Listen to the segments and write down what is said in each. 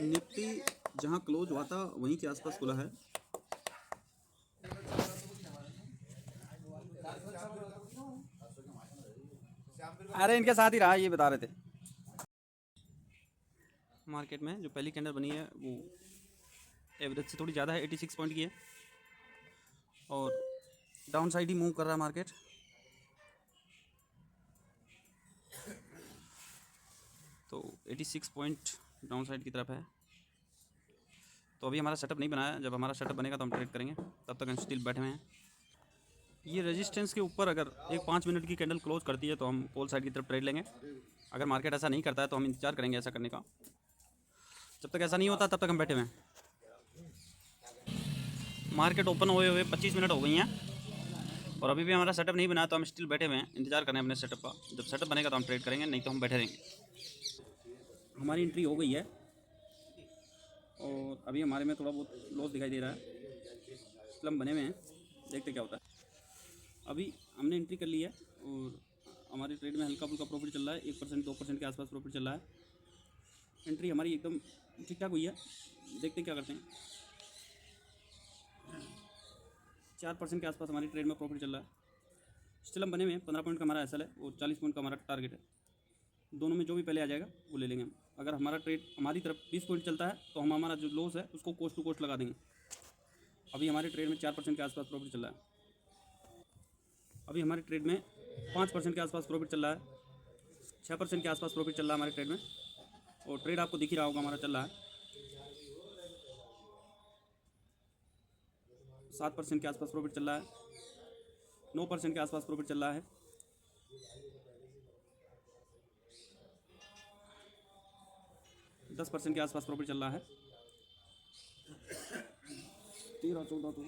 Nifty जहां close हुआ था वहीं के आसपास खुला है। अरे इनके साथ ही रहा, ये बता रहे थे। मार्केट में जो पहली कैंडल बनी है वो एवरेज से थोड़ी ज़्यादा है, 86 पॉइंट की है और डाउन साइड ही मूव कर रहा है मार्केट। तो 86 पॉइंट डाउन साइड की तरफ है। तो अभी हमारा सेटअप नहीं बनाया, जब हमारा सेटअप बनेगा तो हम ट्रेड करेंगे, तब तक हम स्टिल बैठे हुए हैं। ये रेजिस्टेंस के ऊपर अगर एक 5 मिनट की कैंडल क्लोज करती है तो हम कॉल साइड की तरफ ट्रेड लेंगे। अगर मार्केट ऐसा नहीं करता है तो हम इंतजार करेंगे ऐसा करने का। जब तक ऐसा नहीं होता तब तक हम बैठे हुए हैं। मार्केट ओपन हुए 25 मिनट हो गई हैं और अभी भी हमारा सेटअप नहीं बना, तो हम स्टिल बैठे हुए हैं, इंतजार करें अपने सेटअप का। जब सेटअप बनेगा तो हम ट्रेड करेंगे, नहीं तो हम बैठे रहेंगे। हमारी एंट्री हो गई है और अभी हमारे में थोड़ा बहुत लॉस दिखाई दे रहा है। स्लम बने हुए हैं, देखते क्या होता है। अभी हमने एंट्री कर ली है और हमारी ट्रेड में हल्का फुल्का प्रॉफिट चल रहा है, 1% 2% के आसपास प्रॉफिट चल रहा है। एंट्री हमारी एकदम ठीक ठाक हुई है, देखते क्या करते हैं। 4% के आसपास हमारी ट्रेड में प्रॉफिट चल रहा है। स्टिल हम बने हुए हैं, 15 पॉइंट का हमारा एसएल है और 40 पॉइंट का हमारा टारगेट है। दोनों में जो भी पहले आ जाएगा वो ले लेंगे हम। अगर हमारा ट्रेड हमारी तरफ 20 पॉइंट चलता है तो हम हमारा जो लॉस है उसको कोस्ट टू कोस्ट लगा देंगे। अभी हमारे ट्रेड में 4% के आसपास प्रॉफिट चल रहा है। अभी हमारे ट्रेड में 5% के आसपास प्रॉफिट चल रहा है। 6% के आसपास प्रॉफिट चल रहा है हमारे ट्रेड में। और ट्रेड आपको दिख ही रहा होगा हमारा चल रहा है 7% के आसपास प्रॉफिट चल रहा है। 9% के आसपास प्रॉफिट चल रहा है। 10% के आसपास प्रॉफिट चल रहा है। 13 14 तो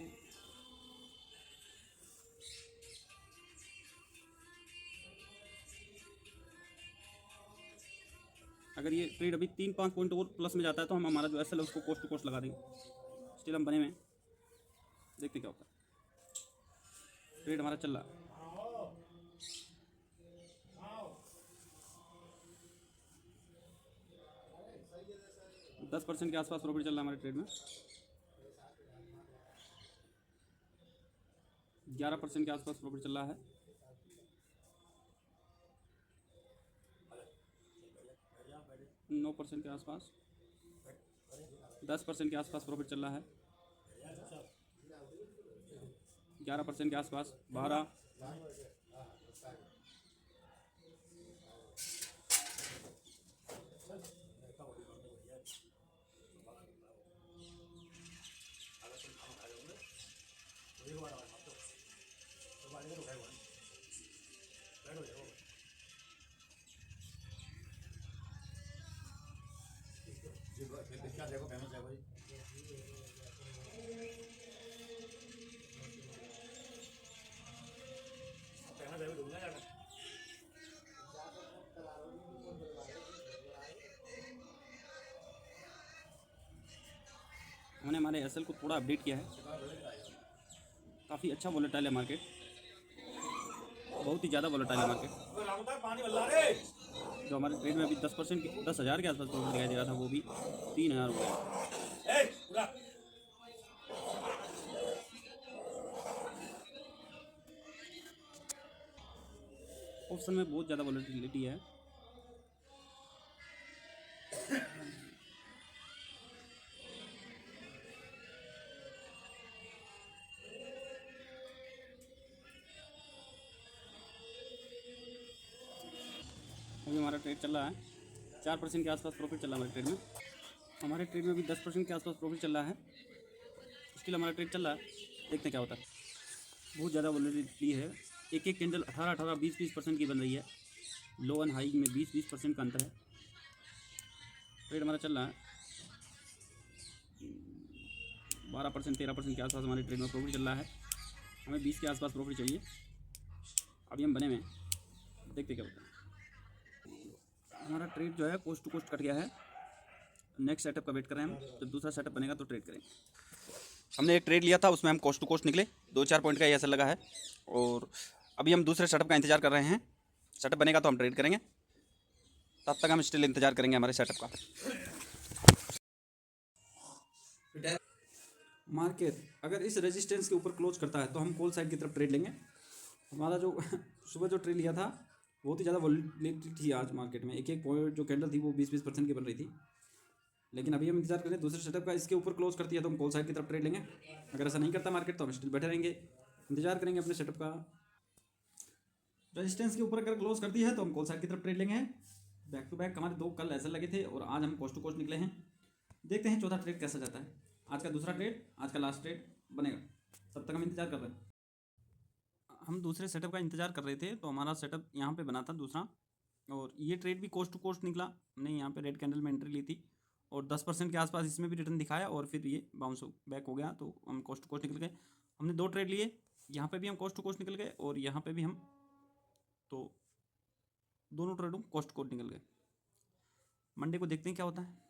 अगर ये ट्रेड अभी 3-5 पॉइंट और प्लस में जाता है तो हम हमारा जो एसएल है उसको कोस्ट टू कोस्ट लगा देंगे। स्टिल हम बने हुए हैं, देखते क्या होता है। ट्रेड हमारा चल रहा है। 10% के आसपास प्रॉफिट चल रहा है हमारे ट्रेड में। 11% के आसपास प्रॉफिट चल रहा है। 9% के आसपास। 10% के आसपास प्रॉफिट चल रहा है। 11% के आसपास। 12। हमने हमारे एसएल को थोड़ा अपडेट किया है। काफ़ी अच्छा वोलेटाइल है मार्केट, बहुत ही ज़्यादा वोलेटाइल है मार्केट। जो हमारे ट्रेड में अभी 10% 10,000 के आसपास प्रॉफिट दिखाई दे रहा था वो भी 3,000 हो गया। ऑप्शन में बहुत ज़्यादा वोलेटिलिटी है। अभी हमारा ट्रेड चल रहा है 4% के आसपास प्रॉफिट चल रहा है हमारे ट्रेड में। हमारे ट्रेड में भी 10% के आसपास प्रॉफिट चल रहा है। स्टिल हमारा ट्रेड चल रहा है, देखते क्या होता है। बहुत ज़्यादा वोलेटिलिटी है, एक एक कैंडल 18-18 20-20% की बन रही है। लो एंड हाई में 20-20% का अंतर है। ट्रेड हमारा चल रहा है 12% 13% के आसपास हमारे ट्रेड में प्रॉफिट चल रहा है। हमें 20 के आसपास प्रॉफिट चाहिए। अभी हम बने हुए हैं, देखते क्या होता है। हमारा ट्रेड जो है कोस्ट टू कोस्ट कट गया है। नेक्स्ट सेटअप का वेट कर रहे हैं हम, जब दूसरा सेटअप बनेगा तो ट्रेड करेंगे। हमने एक ट्रेड लिया था, उसमें हम कोस्ट टू कोस्ट निकले, 2-4 पॉइंट का ऐसा लगा है और अभी हम दूसरे सेटअप का इंतजार कर रहे हैं। सेटअप बनेगा तो हम ट्रेड करेंगे, तब तक हम स्टिल इंतजार करेंगे हमारे सेटअप का। मार्केट अगर इस रेजिस्टेंस के ऊपर क्लोज करता है तो हम कॉल साइड की तरफ ट्रेड लेंगे। हमारा जो सुबह जो ट्रेड लिया था बहुत ही ज़्यादा वॉलीटिलिटी थी आज मार्केट में, एक एक पॉइंट जो कैंडल थी वो 20% की बन रही थी। लेकिन अभी हम इंतजार करें दूसरे सेटअप का, इसके ऊपर क्लोज करती है तो हम कॉल साइड की तरफ ट्रेड लेंगे। अगर ऐसा नहीं करता मार्केट तो हम स्टिल बैठे रहेंगे, इंतजार करेंगे अपने सेटअप का। रेजिस्टेंस के ऊपर अगर क्लोज करती है तो हम कॉल साइड की तरफ ट्रेड लेंगे। बैक टू बैक हमारे 2 कल ऐसे लगे थे और आज हम कोस्ट टू कोस्ट निकले हैं। देखते हैं चौथा ट्रेड कैसा जाता है। आज का दूसरा ट्रेड, आज का लास्ट ट्रेड बनेगा, तब तक हम इंतजार कर रहे हैं। हम दूसरे सेटअप का इंतजार कर रहे थे तो हमारा सेटअप यहाँ पे बना था दूसरा, और ये ट्रेड भी कोस्ट टू कोस्ट निकला। हमने यहाँ पे रेड कैंडल में एंट्री ली थी और 10% के आसपास इसमें भी रिटर्न दिखाया और फिर ये बाउंस बैक हो गया तो हम कोस्ट टू कोस्ट निकल गए। हमने 2 ट्रेड लिए, यहाँ पे भी हम कोस्ट टू कोस्ट निकल गए और यहाँ पे भी हम, तो दोनों ट्रेडों कोस्ट टू कोस्ट निकल गए। मंडे को देखते हैं क्या होता है।